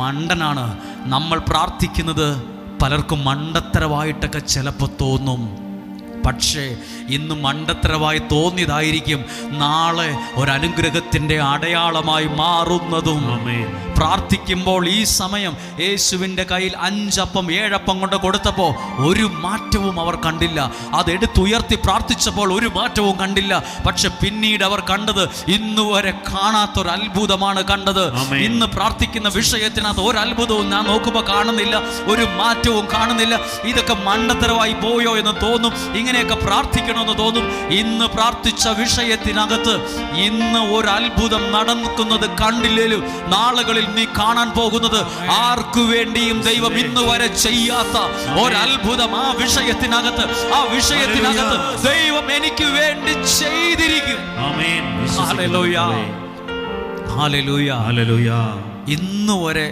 മണ്ടനാണ്. നമ്മൾ പ്രാർത്ഥിക്കുന്നത് പലർക്കും മണ്ടത്തരമായിട്ടൊക്കെ ചിലപ്പോൾ തോന്നും. പക്ഷേ ഇന്ന് മണ്ടത്തരമായി തോന്നിയതായിരിക്കും നാളെ ഒരനുഗ്രഹത്തിൻ്റെ അടയാളമായി മാറുന്നതും. പ്രാർത്ഥിക്കുമ്പോൾ ഈ സമയം യേശുവിൻ്റെ കയ്യിൽ 5 അപ്പം 7 അപ്പം കൊണ്ട് കൊടുത്തപ്പോൾ ഒരു മാറ്റവും അവർ കണ്ടില്ല. അതെടുത്തുയർത്തി പ്രാർത്ഥിച്ചപ്പോൾ ഒരു മാറ്റവും കണ്ടില്ല. പക്ഷെ പിന്നീട് അവർ കണ്ടത് ഇന്നുവരെ കാണാത്തൊരത്ഭുതമാണ് കണ്ടത്. ഇന്ന് പ്രാർത്ഥിക്കുന്ന വിഷയത്തിനകത്ത് ഒരത്ഭുതവും ഞാൻ നോക്കുമ്പോൾ കാണുന്നില്ല, ഒരു മാറ്റവും കാണുന്നില്ല. ഇതൊക്കെ മണ്ടത്തരമായി പോയോ എന്ന് തോന്നും, ഇങ്ങനെയൊക്കെ പ്രാർത്ഥിക്കണമെന്ന് തോന്നും. ഇന്ന് പ്രാർത്ഥിച്ച വിഷയത്തിനകത്ത് ഇന്ന് ഒരു അത്ഭുതം നടക്കുന്നത് കണ്ടില്ലേലും നാളുകളിൽ നീ കാണാൻ പോകുന്നത് ആർക്കു വേണ്ടിയും ദൈവം ഇന്ന് വരെ ചെയ്യാത്ത ഒരത്ഭുതം ആ വിഷയത്തിനകത്ത് ദൈവം എനിക്ക് വേണ്ടി ചെയ്തിരിക്കും. Hallelujah, hallelujah, hallelujah. ഇന്ന് വരെ